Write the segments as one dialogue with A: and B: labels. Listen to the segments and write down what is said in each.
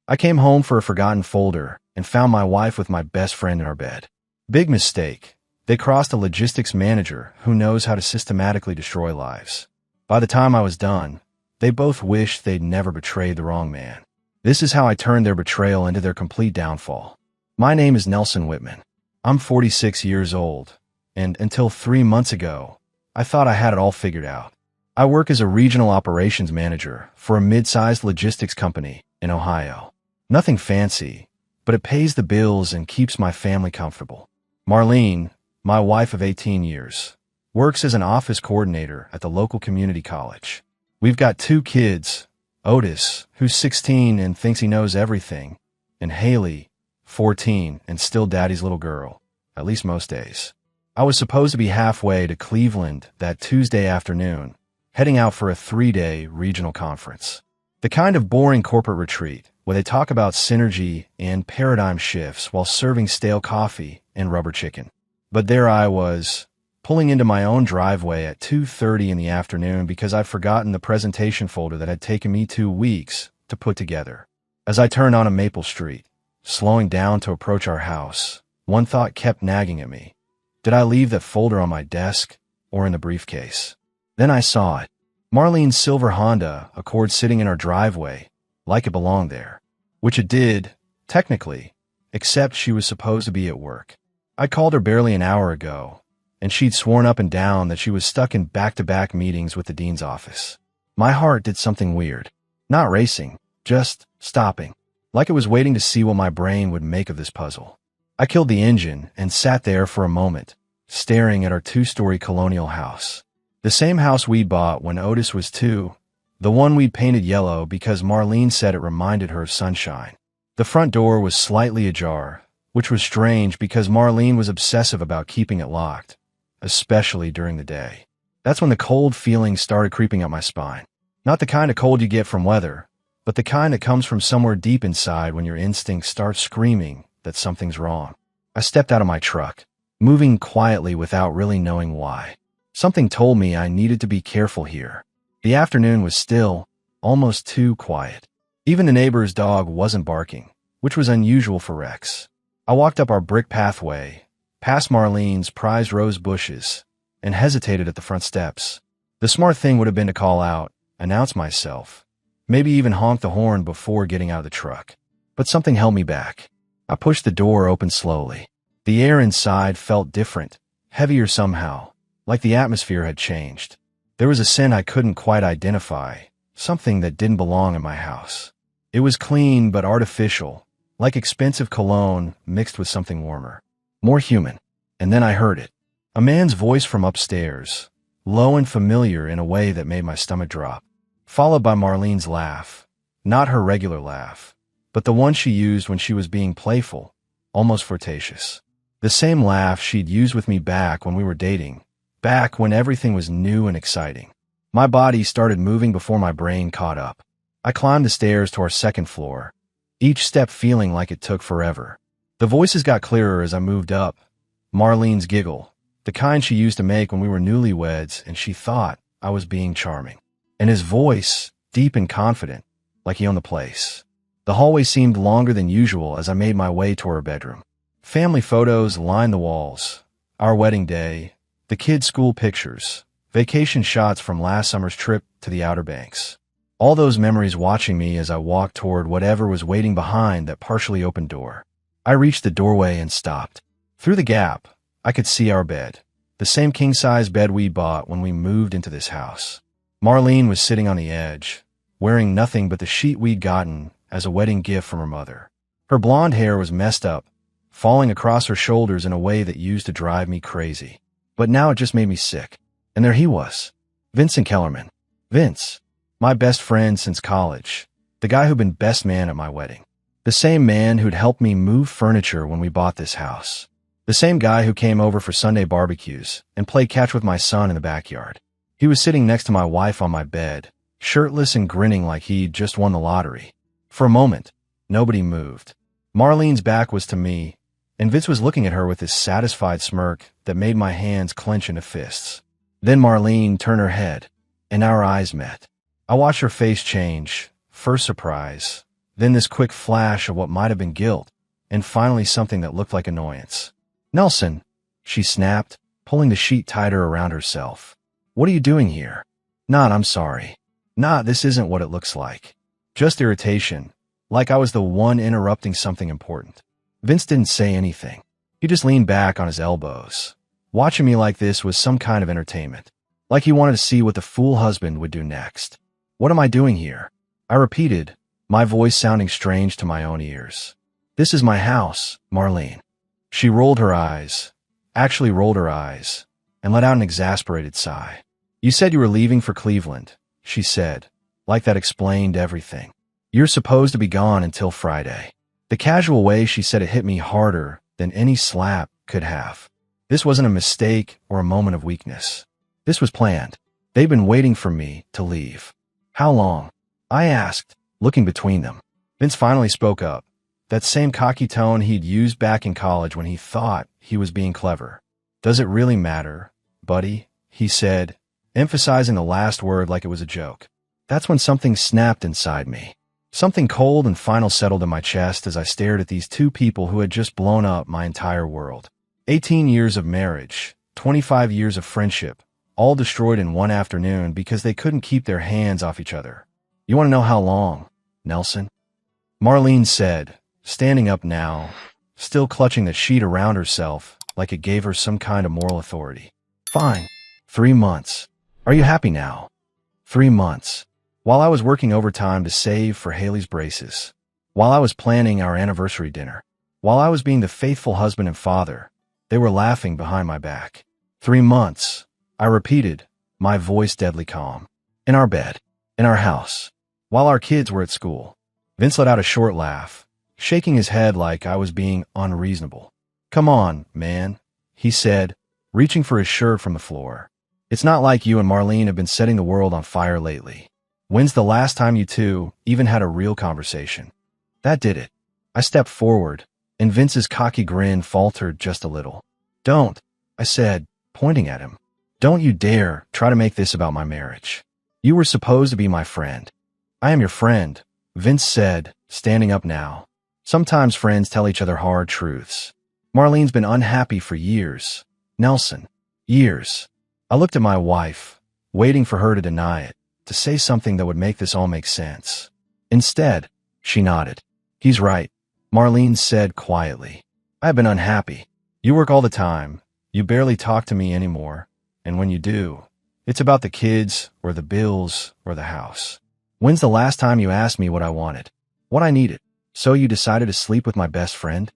A: I came home for a forgotten folder and found my wife with my best friend in our bed. Big mistake. They crossed a logistics manager who knows how to systematically destroy lives. By the time I was done, they both wished they'd never betrayed the wrong man. This is how I turned their betrayal into their complete downfall. My name is Nelson Whitman. I'm 46 years old, and until 3 months ago, I thought I had it all figured out. I work as a regional operations manager for a mid-sized logistics company in Ohio. Nothing fancy, but it pays the bills and keeps my family comfortable. Marlene, my wife of 18 years, works as an office coordinator at the local community college. We've got 2 kids, Otis, who's 16 and thinks he knows everything, and Haley, 14 and still daddy's little girl, at least most days. I was supposed to be halfway to Cleveland that Tuesday afternoon, heading out for a 3-day regional conference. The kind of boring corporate retreat where they talk about synergy and paradigm shifts while serving stale coffee and rubber chicken. But there I was, pulling into my own driveway at 2:30 in the afternoon because I'd forgotten the presentation folder that had taken me 2 weeks to put together. As I turned onto Maple Street, slowing down to approach our house, one thought kept nagging at me. Did I leave that folder on my desk or in the briefcase? Then I saw it. Marlene's silver Honda Accord sitting in our driveway, like it belonged there. Which it did, technically, except she was supposed to be at work. I called her barely an hour ago, and she'd sworn up and down that she was stuck in back-to-back meetings with the dean's office. My heart did something weird. Not racing, just stopping. Like it was waiting to see what my brain would make of this puzzle. I killed the engine and sat there for a moment, staring at our 2-story colonial house. The same house we'd bought when Otis was 2, the one we'd painted yellow because Marlene said it reminded her of sunshine. The front door was slightly ajar, which was strange because Marlene was obsessive about keeping it locked, especially during the day. That's when the cold feeling started creeping up my spine. Not the kind of cold you get from weather, but the kind that comes from somewhere deep inside when your instincts start screaming that something's wrong. I stepped out of my truck, moving quietly without really knowing why. Something told me I needed to be careful here. The afternoon was still, almost too quiet. Even the neighbor's dog wasn't barking, which was unusual for Rex. I walked up our brick pathway, past Marlene's prized rose bushes, and hesitated at the front steps. The smart thing would have been to call out, announce myself, maybe even honk the horn before getting out of the truck. But something held me back. I pushed the door open slowly. The air inside felt different, heavier somehow, like the atmosphere had changed. There was a scent I couldn't quite identify, something that didn't belong in my house. It was clean but artificial, like expensive cologne mixed with something warmer, more human. And then I heard it. A man's voice from upstairs, low and familiar in a way that made my stomach drop, followed by Marlene's laugh. Not her regular laugh, but the one she used when she was being playful, almost flirtatious. The same laugh she'd used with me back when we were dating, back when everything was new and exciting. My body started moving before my brain caught up. I climbed the stairs to our 2nd floor, each step feeling like it took forever. The voices got clearer as I moved up. Marlene's giggle, the kind she used to make when we were newlyweds and she thought I was being charming. And his voice, deep and confident, like he owned the place. The hallway seemed longer than usual as I made my way to her bedroom. Family photos lined the walls. Our wedding day, the kids' school pictures, vacation shots from last summer's trip to the Outer Banks. All those memories watching me as I walked toward whatever was waiting behind that partially open door. I reached the doorway and stopped. Through the gap, I could see our bed, the same king-size bed we bought when we moved into this house. Marlene was sitting on the edge, wearing nothing but the sheet we'd gotten as a wedding gift from her mother. Her blonde hair was messed up, falling across her shoulders in a way that used to drive me crazy. But now it just made me sick. And there he was, Vincent Kellerman. Vince, my best friend since college, the guy who'd been best man at my wedding. The same man who'd helped me move furniture when we bought this house. The same guy who came over for Sunday barbecues and played catch with my son in the backyard. He was sitting next to my wife on my bed, shirtless and grinning like he'd just won the lottery. For a moment, nobody moved. Marlene's back was to me, and Vince was looking at her with this satisfied smirk that made my hands clench into fists. Then Marlene turned her head, and our eyes met. I watched her face change, first surprise, Then this quick flash of what might have been guilt, and finally something that looked like annoyance. "Nelson," she snapped, pulling the sheet tighter around herself. "What are you doing here?" "Not, I'm sorry. Not, this isn't what it looks like." Just irritation, like I was the one interrupting something important. Vince didn't say anything. He just leaned back on his elbows. Watching me like this was some kind of entertainment. Like he wanted to see what the fool husband would do next. "What am I doing here?" I repeated, my voice sounding strange to my own ears. "This is my house, Marlene." She rolled her eyes, actually rolled her eyes, and let out an exasperated sigh. "You said you were leaving for Cleveland," she said, like that explained everything. "You're supposed to be gone until Friday." The casual way she said it hit me harder than any slap could have. This wasn't a mistake or a moment of weakness. This was planned. They'd been waiting for me to leave. "How long?" I asked, looking between them. Vince finally spoke up, that same cocky tone he'd used back in college when he thought he was being clever. "Does it really matter, buddy?" he said, emphasizing the last word like it was a joke. That's when something snapped inside me. Something cold and final settled in my chest as I stared at these two people who had just blown up my entire world. 18 years of marriage, 25 years of friendship, all destroyed in one afternoon because they couldn't keep their hands off each other. "You want to know how long, Nelson?" Marlene said, standing up now, still clutching the sheet around herself like it gave her some kind of moral authority. "Fine. 3 months. Are you happy now?" 3 months. While I was working overtime to save for Haley's braces. While I was planning our anniversary dinner. While I was being the faithful husband and father, they were laughing behind my back. 3 months, I repeated, my voice deadly calm. In our bed. In our house. While our kids were at school. Vince let out a short laugh, shaking his head like I was being unreasonable. "Come on, man," he said, reaching for his shirt from the floor. "It's not like you and Marlene have been setting the world on fire lately. When's the last time you two even had a real conversation?" That did it. I stepped forward, and Vince's cocky grin faltered just a little. "Don't," I said, pointing at him. "Don't you dare try to make this about my marriage. You were supposed to be my friend." "I am your friend," Vince said, standing up now. "Sometimes friends tell each other hard truths. Marlene's been unhappy for years. Nelson. Years." I looked at my wife, waiting for her to deny it, to say something that would make this all make sense. Instead, she nodded. "He's right," Marlene said quietly. "I've been unhappy. You work all the time. You barely talk to me anymore. And when you do, it's about the kids or the bills or the house. When's the last time you asked me what I wanted? What I needed? So you decided to sleep with my best friend?"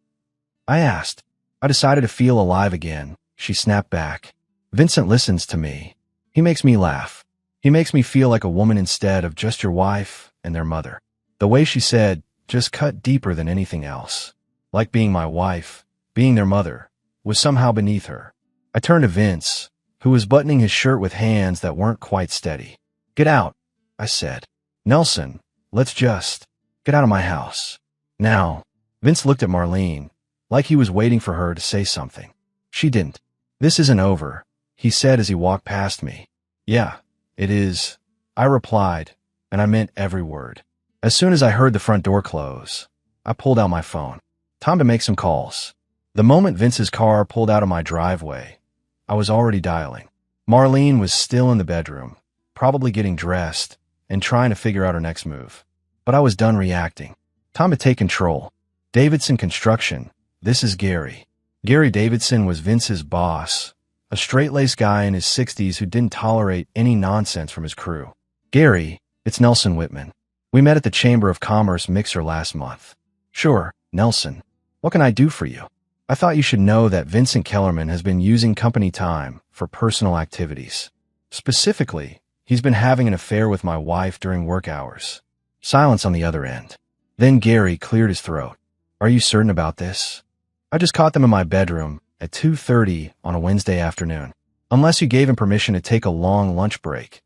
A: I asked. "I decided to feel alive again," she snapped back. "Vincent listens to me. He makes me laugh. He makes me feel like a woman instead of just your wife and their mother." The way she said just cut deeper than anything else. Like being my wife, being their mother, was somehow beneath her. I turned to Vince, who was buttoning his shirt with hands that weren't quite steady. "Get out," I said. "Nelson, let's just get out of my house. Now." Vince looked at Marlene, like he was waiting for her to say something. She didn't. "This isn't over," he said as he walked past me. "Yeah, it is," I replied, and I meant every word. As soon as I heard the front door close, I pulled out my phone. Time to make some calls. The moment Vince's car pulled out of my driveway, I was already dialing. Marlene was still in the bedroom, probably getting dressed and trying to figure out her next move. But I was done reacting. Time to take control. "Davidson Construction, this is Gary." Gary Davidson was Vince's boss, a straight-laced guy in his 60s who didn't tolerate any nonsense from his crew. "Gary, it's Nelson Whitman. We met at the Chamber of Commerce mixer last month." "Sure, Nelson. What can I do for you?" "I thought you should know that Vincent Kellerman has been using company time for personal activities. Specifically, he's been having an affair with my wife during work hours." Silence on the other end. Then Gary cleared his throat. "Are you certain about this?" "I just caught them in my bedroom at 2:30 on a Wednesday afternoon. Unless you gave him permission to take a long lunch break,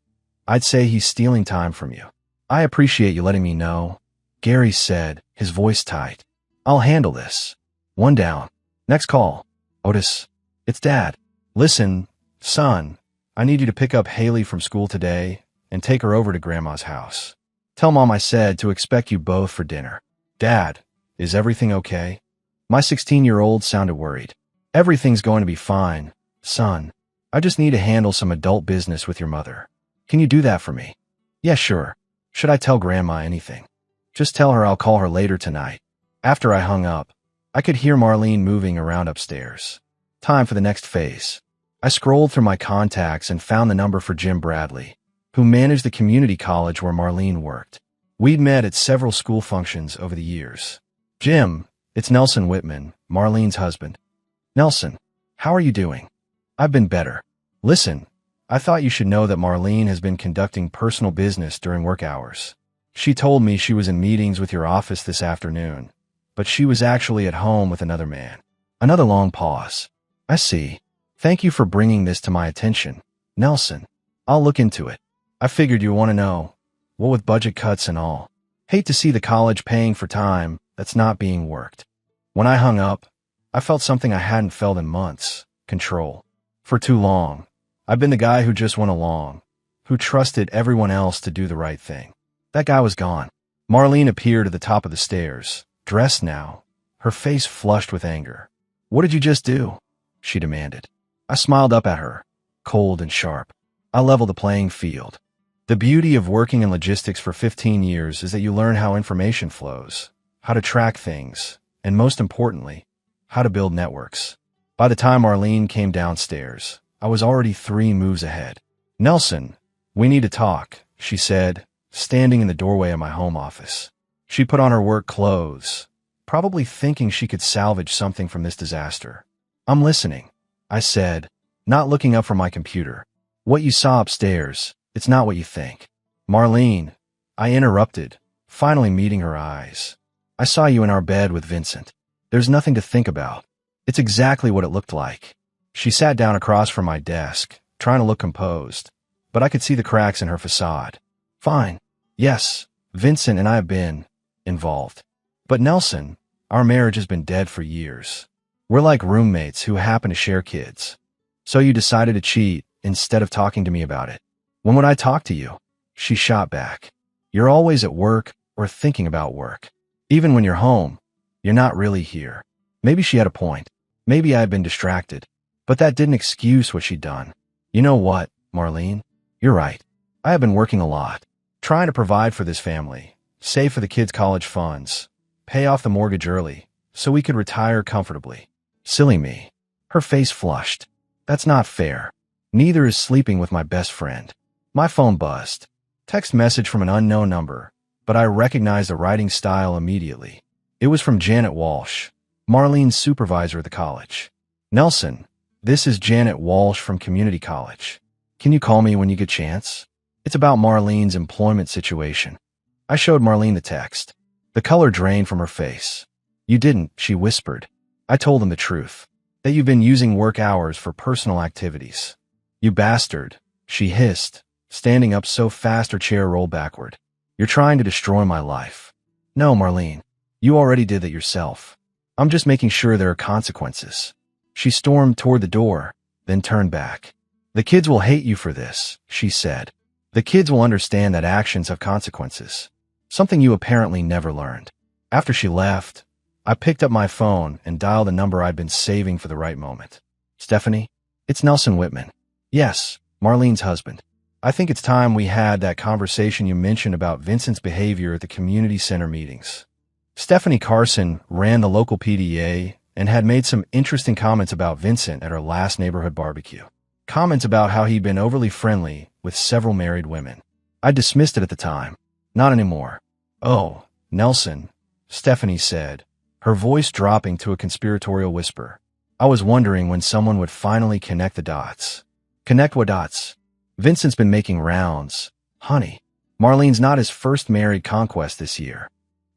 A: I'd say he's stealing time from you." "I appreciate you letting me know," Gary said, his voice tight. "I'll handle this. One down. Next call. Otis. It's Dad. Listen, son, I need you to pick up Haley from school today and take her over to Grandma's house. Tell Mom I said to expect you both for dinner." Dad, is everything okay? My 16-year-old sounded worried. Everything's going to be fine, son. I just need to handle some adult business with your mother. Can you do that for me? Yeah, sure. Should I tell Grandma anything? Just tell her I'll call her later tonight. After I hung up, I could hear Marlene moving around upstairs. Time for the next phase. I scrolled through my contacts and found the number for Jim Bradley, who managed the community college where Marlene worked. We'd met at several school functions over the years. Jim, it's Nelson Whitman, Marlene's husband. Nelson, how are you doing? I've been better. Listen, I thought you should know that Marlene has been conducting personal business during work hours. She told me she was in meetings with your office this afternoon, but she was actually at home with another man. Another long pause. I see. Thank you for bringing this to my attention, Nelson. I'll look into it. I figured you want to know. What with budget cuts and all. Hate to see the college paying for time that's not being worked. When I hung up, I felt something I hadn't felt in months. Control. For too long, I've been the guy who just went along, who trusted everyone else to do the right thing. That guy was gone. Marlene appeared at the top of the stairs, dressed now, her face flushed with anger. What did you just do? She demanded. I smiled up at her, cold and sharp. I leveled the playing field. The beauty of working in logistics for 15 years is that you learn how information flows, how to track things, and most importantly, how to build networks. By the time Marlene came downstairs, I was already 3 moves ahead. Nelson, we need to talk, she said, standing in the doorway of my home office. She put on her work clothes, probably thinking she could salvage something from this disaster. I'm listening, I said, not looking up from my computer. What you saw upstairs, it's not what you think. Marlene, I interrupted, finally meeting her eyes. I saw you in our bed with Vincent. There's nothing to think about. It's exactly what it looked like. She sat down across from my desk, trying to look composed, but I could see the cracks in her facade. Fine. Yes, Vincent and I have been involved. But Nelson, our marriage has been dead for years. We're like roommates who happen to share kids. So you decided to cheat instead of talking to me about it. When would I talk to you? She shot back. You're always at work or thinking about work. Even when you're home, you're not really here. Maybe she had a point. Maybe I had been distracted. But that didn't excuse what she'd done. You know what, Marlene? You're right. I have been working a lot, trying to provide for this family, save for the kids' college funds, pay off the mortgage early, so we could retire comfortably. Silly me. Her face flushed. That's not fair. Neither is sleeping with my best friend. My phone buzzed. Text message from an unknown number, but I recognized the writing style immediately. It was from Janet Walsh, Marlene's supervisor at the college. Nelson, this is Janet Walsh from Community College. Can you call me when you get a chance? It's about Marlene's employment situation. I showed Marlene the text. The color drained from her face. You didn't, she whispered. I told him the truth, that you've been using work hours for personal activities. You bastard, she hissed, standing up so fast her chair rolled backward. You're trying to destroy my life. No, Marlene, you already did that yourself. I'm just making sure there are consequences. She stormed toward the door, then turned back. The kids will hate you for this, she said. The kids will understand that actions have consequences. Something you apparently never learned. After she left, I picked up my phone and dialed a number I'd been saving for the right moment. Stephanie, it's Nelson Whitman. Yes, Marlene's husband. I think it's time we had that conversation you mentioned about Vincent's behavior at the community center meetings. Stephanie Carson ran the local PDA and had made some interesting comments about Vincent at our last neighborhood barbecue. Comments about how he'd been overly friendly with several married women. I dismissed it at the time. Not anymore. Oh, Nelson, Stephanie said, her voice dropping to a conspiratorial whisper. I was wondering when someone would finally connect the dots. Connect what dots? Vincent's been making rounds. Honey, Marlene's not his first married conquest this year.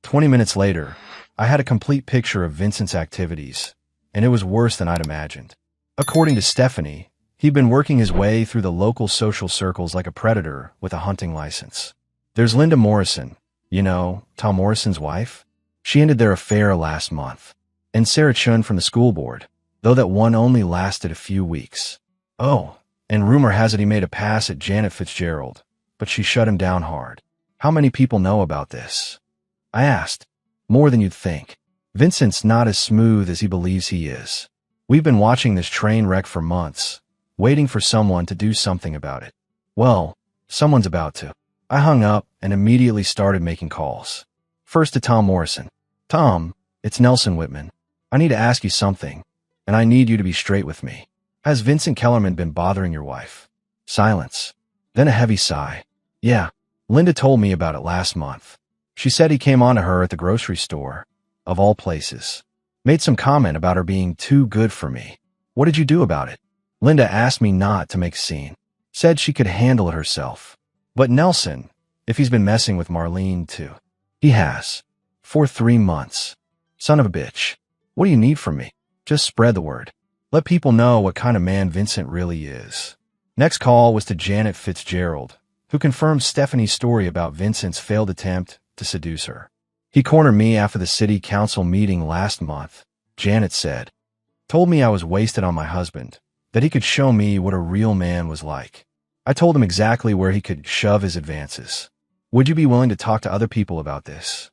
A: 20 minutes later, I had a complete picture of Vincent's activities, and it was worse than I'd imagined. According to Stephanie, he'd been working his way through the local social circles like a predator with a hunting license. There's Linda Morrison, you know, Tom Morrison's wife. She ended their affair last month. And Sarah Chun from the school board, though that one only lasted a few weeks. Oh, and rumor has it he made a pass at Janet Fitzgerald, but she shut him down hard. How many people know about this? I asked. More than you'd think. Vincent's not as smooth as he believes he is. We've been watching this train wreck for months, waiting for someone to do something about it. Well, someone's about to. I hung up and immediately started making calls. First to Tom Morrison. Tom, it's Nelson Whitman. I need to ask you something, and I need you to be straight with me. Has Vincent Kellerman been bothering your wife? Silence. Then a heavy sigh. Yeah. Linda told me about it last month. She said he came on to her at the grocery store, of all places. Made some comment about her being too good for me. What did you do about it? Linda asked me not to make a scene. Said she could handle it herself. But Nelson, if he's been messing with Marlene too. He has. For 3 months. Son of a bitch. What do you need from me? Just spread the word. Let people know what kind of man Vincent really is. Next call was to Janet Fitzgerald, who confirmed Stephanie's story about Vincent's failed attempt to seduce her. He cornered me after the city council meeting last month, Janet said. Told me I was wasted on my husband, that he could show me what a real man was like. I told him exactly where he could shove his advances. Would you be willing to talk to other people about this?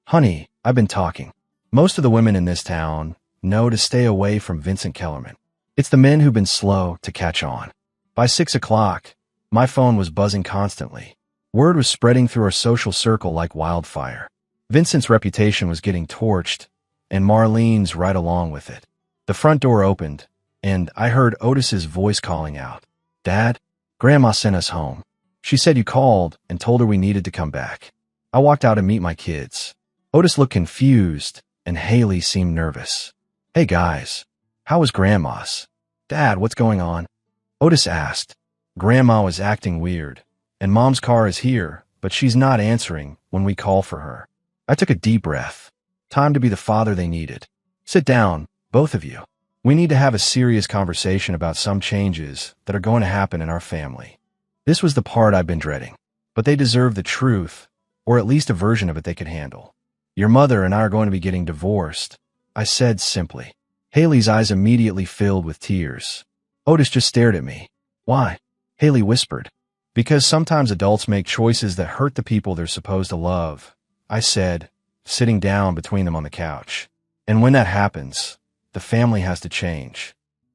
A: Honey, I've been talking. Most of the women in this town know to stay away from Vincent Kellerman. It's the men who've been slow to catch on. By 6 o'clock, my phone was buzzing constantly. Word was spreading through our social circle like wildfire. Vincent's reputation was getting torched, and Marlene's right along with it. The front door opened, and I heard Otis's voice calling out, Dad, Grandma sent us home. She said you called and told her we needed to come back. I walked out to meet my kids. Otis looked confused, and Haley seemed nervous. Hey guys, how was Grandma's? Dad, what's going on? Otis asked. Grandma was acting weird, and Mom's car is here, but she's not answering when we call for her. I took a deep breath. Time to be the father they needed. Sit down, both of you. We need to have a serious conversation about some changes that are going to happen in our family. This was the part I've been dreading, but they deserve the truth, or at least a version of it they could handle. Your mother and I are going to be getting divorced, I said simply. Haley's eyes immediately filled with tears. Otis just stared at me. Why? Haley whispered. Because sometimes adults make choices that hurt the people they're supposed to love, I said, sitting down between them on the couch. And when that happens, the family has to change.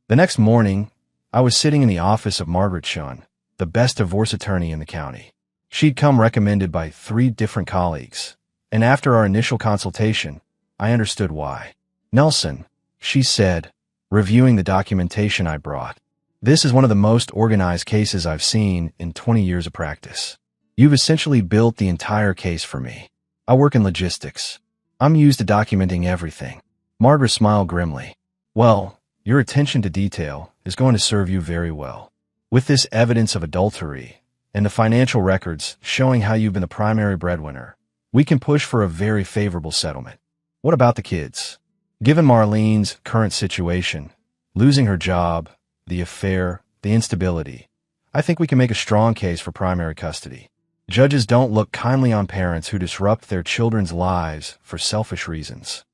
A: The next morning, I was sitting in the office of Margaret Shunn, the best divorce attorney in the county. She'd come recommended by 3 different colleagues, and after our initial consultation, I understood why. Nelson, she said, reviewing the documentation I brought. This is one of the most organized cases I've seen in 20 years of practice. You've essentially built the entire case for me. I work in logistics. I'm used to documenting everything. Margaret smiled grimly. Well, your attention to detail is going to serve you very well. With this evidence of adultery and the financial records showing how you've been the primary breadwinner, we can push for a very favorable settlement. What about the kids? Given Marlene's current situation, losing her job, the affair, the instability, I think we can make a strong case for primary custody. Judges don't look kindly on parents who disrupt their children's lives for selfish reasons.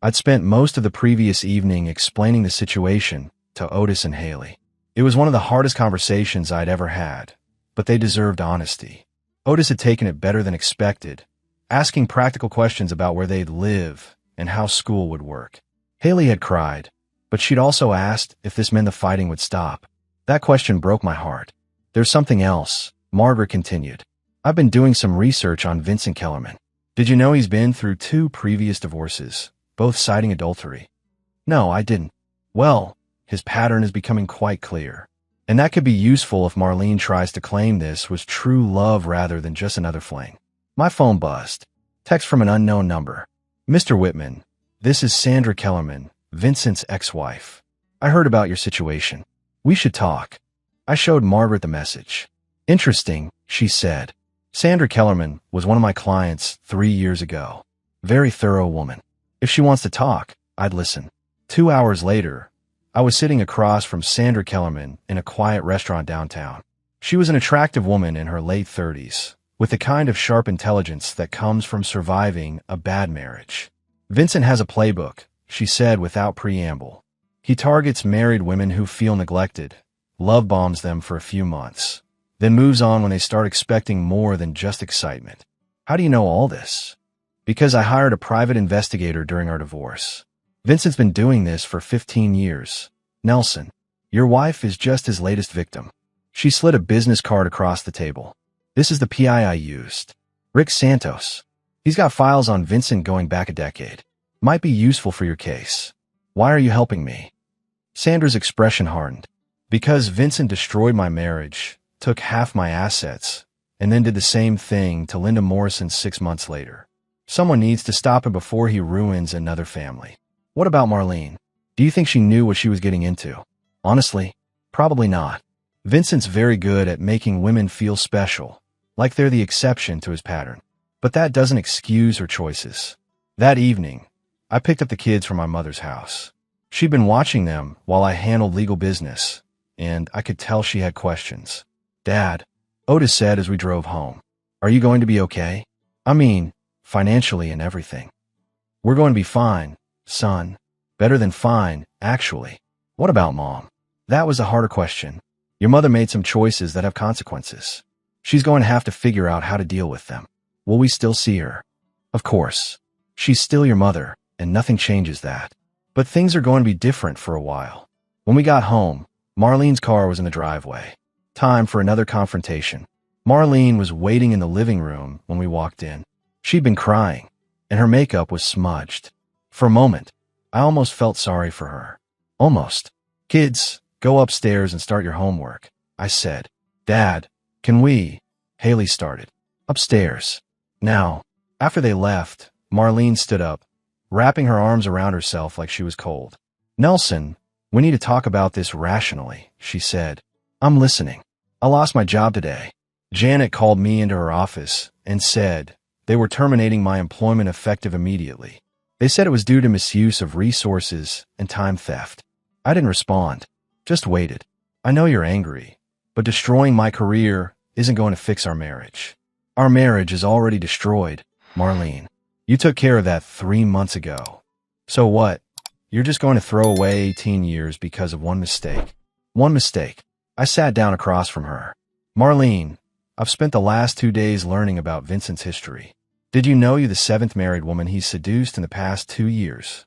A: I'd spent most of the previous evening explaining the situation to Otis and Haley. It was one of the hardest conversations I'd ever had, but they deserved honesty. Otis had taken it better than expected, asking practical questions about where they'd live and how school would work. Haley had cried, but she'd also asked if this meant the fighting would stop. That question broke my heart. There's something else, Margaret continued. I've been doing some research on Vincent Kellerman. Did you know he's been through 2 previous divorces, both citing adultery? No, I didn't. Well, his pattern is becoming quite clear. And that could be useful if Marlene tries to claim this was true love rather than just another fling. My phone buzzed. Text from an unknown number. Mr. Whitman, this is Sandra Kellerman, Vincent's ex-wife. I heard about your situation. We should talk. I showed Margaret the message. Interesting, she said. Sandra Kellerman was one of my clients 3 years ago. Very thorough woman. If she wants to talk, I'd listen. 2 hours later, I was sitting across from Sandra Kellerman in a quiet restaurant downtown. She was an attractive woman in her late 30s, with the kind of sharp intelligence that comes from surviving a bad marriage. Vincent has a playbook, she said without preamble. He targets married women who feel neglected, love bombs them for a few months, then moves on when they start expecting more than just excitement. How do you know all this? Because I hired a private investigator during our divorce. Vincent's been doing this for 15 years. Nelson, your wife is just his latest victim. She slid a business card across the table. This is the PI I used. Rick Santos. He's got files on Vincent going back a decade. Might be useful for your case. Why are you helping me? Sandra's expression hardened. Because Vincent destroyed my marriage, took half my assets, and then did the same thing to Linda Morrison 6 months later. Someone needs to stop him before he ruins another family. What about Marlene? Do you think she knew what she was getting into? Honestly, probably not. Vincent's very good at making women feel special, like they're the exception to his pattern. But that doesn't excuse her choices. That evening, I picked up the kids from my mother's house. She'd been watching them while I handled legal business, and I could tell she had questions. Dad, Otis said as we drove home, are you going to be okay? I mean, financially and everything. We're going to be fine, son. Better than fine, actually. What about Mom? That was a harder question. Your mother made some choices that have consequences. She's going to have to figure out how to deal with them. Will we still see her? Of course. She's still your mother, and nothing changes that. But things are going to be different for a while. When we got home, Marlene's car was in the driveway. Time for another confrontation. Marlene was waiting in the living room when we walked in. She'd been crying, and her makeup was smudged. For a moment, I almost felt sorry for her. Almost. Kids, go upstairs and start your homework, I said. Dad, can we? Haley started. Upstairs. Now. After they left, Marlene stood up, wrapping her arms around herself like she was cold. Nelson, we need to talk about this rationally, she said. I'm listening. I lost my job today. Janet called me into her office and said they were terminating my employment effective immediately. They said it was due to misuse of resources and time theft. I didn't respond, just waited. I know you're angry, but destroying my career isn't going to fix our marriage. Our marriage is already destroyed, Marlene. You took care of that 3 months ago. So what? You're just going to throw away 18 years because of one mistake. One mistake. I sat down across from her. Marlene, I've spent the last 2 days learning about Vincent's history. Did you know you're the 7th married woman he's seduced in the past 2 years?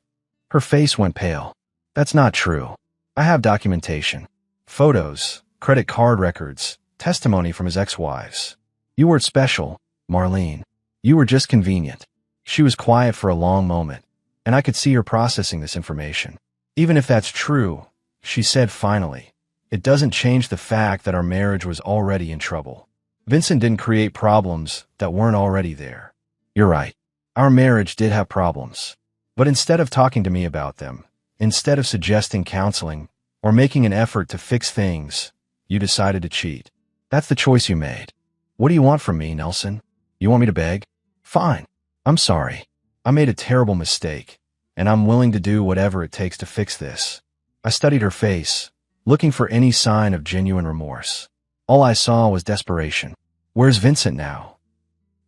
A: Her face went pale. That's not true. I have documentation. Photos, credit card records, testimony from his ex-wives. You weren't special, Marlene. You were just convenient. She was quiet for a long moment, and I could see her processing this information. Even if that's true, she said finally, it doesn't change the fact that our marriage was already in trouble. Vincent didn't create problems that weren't already there. You're right. Our marriage did have problems. But instead of talking to me about them, instead of suggesting counseling or making an effort to fix things, you decided to cheat. That's the choice you made. What do you want from me, Nelson? You want me to beg? Fine. I'm sorry. I made a terrible mistake, and I'm willing to do whatever it takes to fix this. I studied her face, looking for any sign of genuine remorse. All I saw was desperation. Where's Vincent now?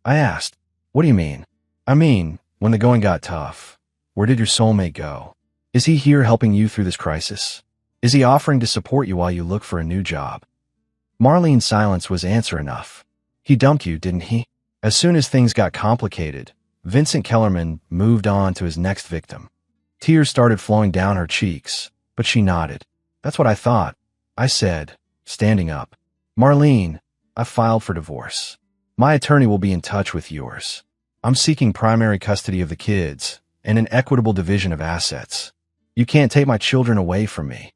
A: I asked. What do you mean? I mean, when the going got tough, where did your soulmate go? Is he here helping you through this crisis? Is he offering to support you while you look for a new job? Marlene's silence was answer enough. He dumped you, didn't he? As soon as things got complicated, Vincent Kellerman moved on to his next victim. Tears started flowing down her cheeks, but she nodded. That's what I thought, I said, standing up. Marlene, I filed for divorce. My attorney will be in touch with yours. I'm seeking primary custody of the kids and an equitable division of assets. You can't take my children away from me.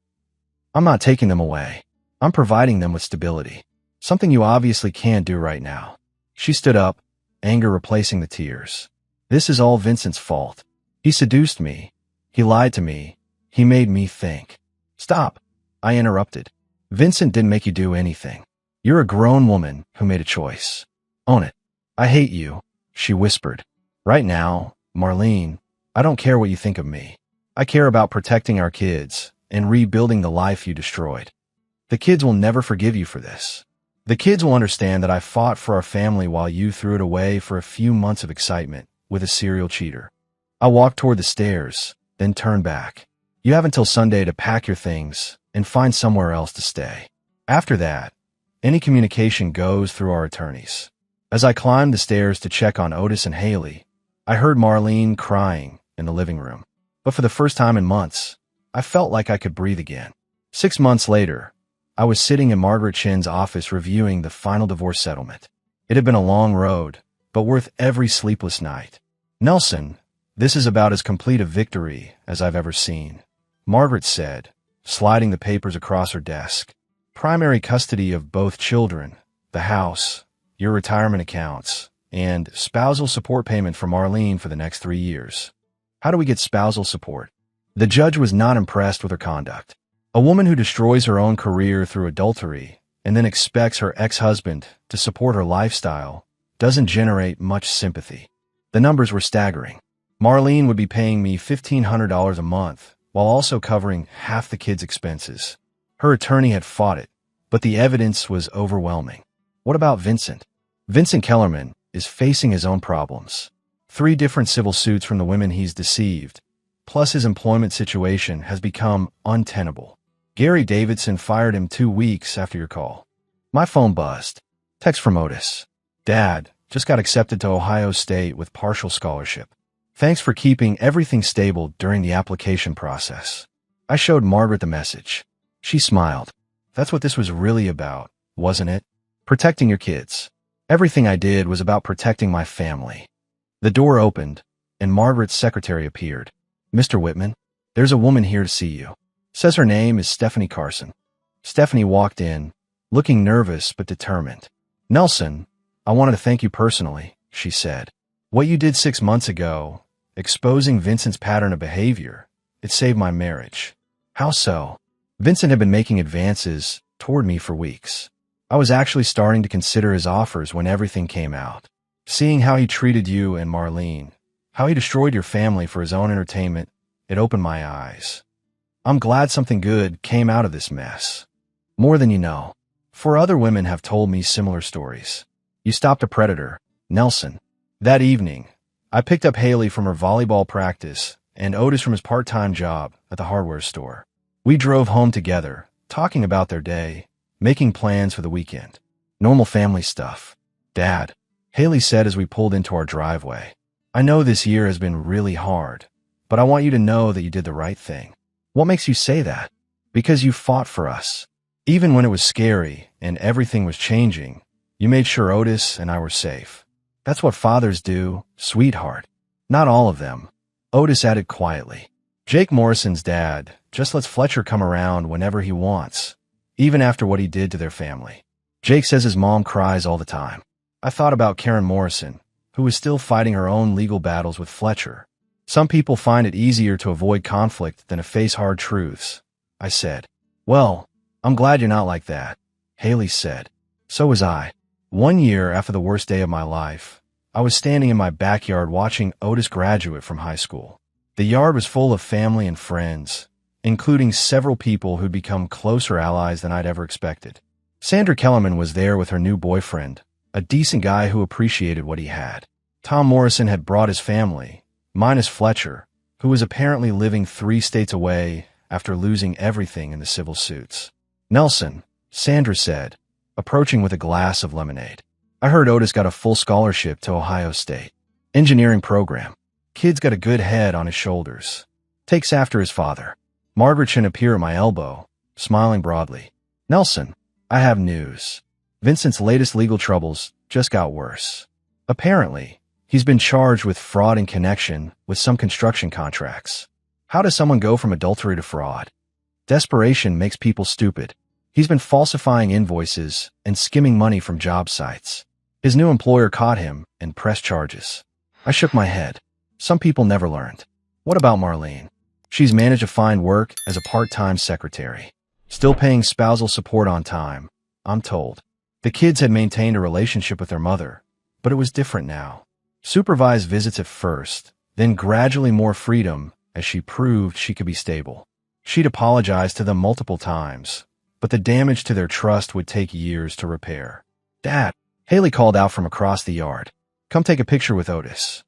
A: I'm not taking them away. I'm providing them with stability. Something you obviously can't do right now. She stood up, anger replacing the tears. This is all Vincent's fault. He seduced me. He lied to me. He made me think. Stop, I interrupted. Vincent didn't make you do anything. You're a grown woman who made a choice. Own it. I hate you, she whispered. Right now, Marlene, I don't care what you think of me. I care about protecting our kids and rebuilding the life you destroyed. The kids will never forgive you for this. The kids will understand that I fought for our family while you threw it away for a few months of excitement with a serial cheater. I walked toward the stairs, then turned back. You have until Sunday to pack your things and find somewhere else to stay. After that, any communication goes through our attorneys. As I climbed the stairs to check on Otis and Haley, I heard Marlene crying in the living room. But for the first time in months, I felt like I could breathe again. 6 months later, I was sitting in Margaret Chin's office reviewing the final divorce settlement. It had been a long road, but worth every sleepless night. "Nelson, this is about as complete a victory as I've ever seen," Margaret said, sliding the papers across her desk. "Primary custody of both children, the house, your retirement accounts, and spousal support payment for Marlene for the next 3 years. How do we get spousal support?" The judge was not impressed with her conduct. A woman who destroys her own career through adultery and then expects her ex-husband to support her lifestyle doesn't generate much sympathy. The numbers were staggering. Marlene would be paying me $1,500 a month while also covering half the kids' expenses. Her attorney had fought it, but the evidence was overwhelming. What about Vincent? Vincent Kellerman is facing his own problems. 3 different civil suits from the women he's deceived, plus his employment situation has become untenable. Gary Davidson fired him 2 weeks after your call. My phone buzzed. Text from Otis. "Dad, just got accepted to Ohio State with partial scholarship. Thanks for keeping everything stable during the application process." I showed Margaret the message. She smiled. "That's what this was really about, wasn't it? Protecting your kids." Everything I did was about protecting my family. The door opened, and Margaret's secretary appeared. "Mr. Whitman, there's a woman here to see you. Says her name is Stephanie Carson." Stephanie walked in, looking nervous but determined. "Nelson, I wanted to thank you personally," she said. "What you did 6 months ago, exposing Vincent's pattern of behavior, it saved my marriage." "How so?" "Vincent had been making advances toward me for weeks. I was actually starting to consider his offers when everything came out. Seeing how he treated you and Marlene, how he destroyed your family for his own entertainment, it opened my eyes. I'm glad something good came out of this mess. More than you know. 4 other women have told me similar stories. You stopped a predator, Nelson." That evening, I picked up Haley from her volleyball practice and Otis from his part-time job at the hardware store. We drove home together, talking about their day, making plans for the weekend. Normal family stuff. "Dad," Haley said as we pulled into our driveway, "I know this year has been really hard, but I want you to know that you did the right thing." "What makes you say that?" "Because you fought for us. Even when it was scary and everything was changing, you made sure Otis and I were safe. That's what fathers do, sweetheart." "Not all of them," Otis added quietly. "Jake Morrison's dad just lets Fletcher come around whenever he wants, even after what he did to their family. Jake says his mom cries all the time." I thought about Karen Morrison, who is still fighting her own legal battles with Fletcher. "Some people find it easier to avoid conflict than to face hard truths," I said. "Well, I'm glad you're not like that," Haley said. So was I. 1 year after the worst day of my life, I was standing in my backyard watching Otis graduate from high school. The yard was full of family and friends, including several people who'd become closer allies than I'd ever expected. Sandra Kellerman was there with her new boyfriend, a decent guy who appreciated what he had. Tom Morrison had brought his family, minus Fletcher, who was apparently living 3 states away after losing everything in the civil suits. "Nelson," Sandra said, approaching with a glass of lemonade. "I heard Otis got a full scholarship to Ohio State. Engineering program. Kid's got a good head on his shoulders. Takes after his father." Margaret Chin appeared at my elbow, smiling broadly. "Nelson, I have news. Vincent's latest legal troubles just got worse. Apparently, he's been charged with fraud in connection with some construction contracts. How does someone go from adultery to fraud? Desperation makes people stupid. He's been falsifying invoices and skimming money from job sites. His new employer caught him and pressed charges." I shook my head. Some people never learned. "What about Marlene?" "She's managed to find work as a part-time secretary. Still paying spousal support on time, I'm told. The kids had maintained a relationship with their mother, but it was different now. Supervised visits at first, then gradually more freedom as she proved she could be stable. She'd apologized to them multiple times, but the damage to their trust would take years to repair. "Dad," Haley called out from across the yard. "Come take a picture with Otis."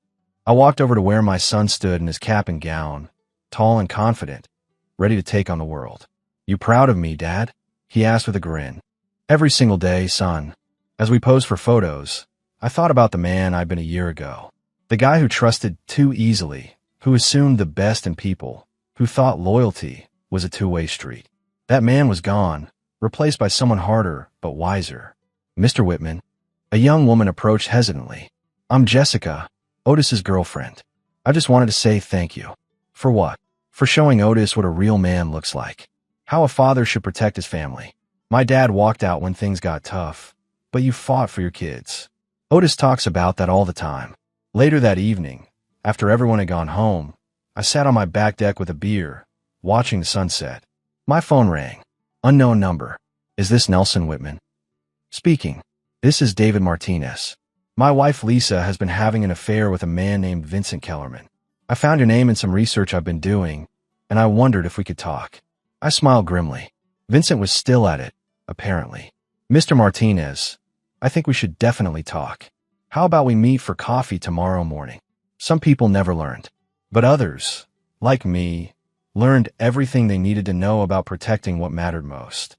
A: I walked over to where my son stood in his cap and gown, tall and confident, ready to take on the world. "You proud of me, Dad?" he asked with a grin. "Every single day, son." As we posed for photos, I thought about the man I'd been a year ago. The guy who trusted too easily, who assumed the best in people, who thought loyalty was a two-way street. That man was gone, replaced by someone harder but wiser. Mr. Whitman. A young woman approached hesitantly. I'm Jessica, Otis's girlfriend. I just wanted to say thank you. For what? For showing Otis what a real man looks like. How a father should protect his family. My dad walked out when things got tough, but you fought for your kids. Otis talks about that all the time. Later that evening, after everyone had gone home, I sat on my back deck with a beer, watching the sunset. My phone rang. Unknown number. Is this Nelson Whitman? Speaking. This is David Martinez. My wife Lisa has been having an affair with a man named Vincent Kellerman. I found your name in some research I've been doing, and I wondered if we could talk. I smiled grimly. Vincent was still at it, apparently. Mr. Martinez, I think we should definitely talk. How about we meet for coffee tomorrow morning? Some people never learned, but others, like me, learned everything they needed to know about protecting what mattered most.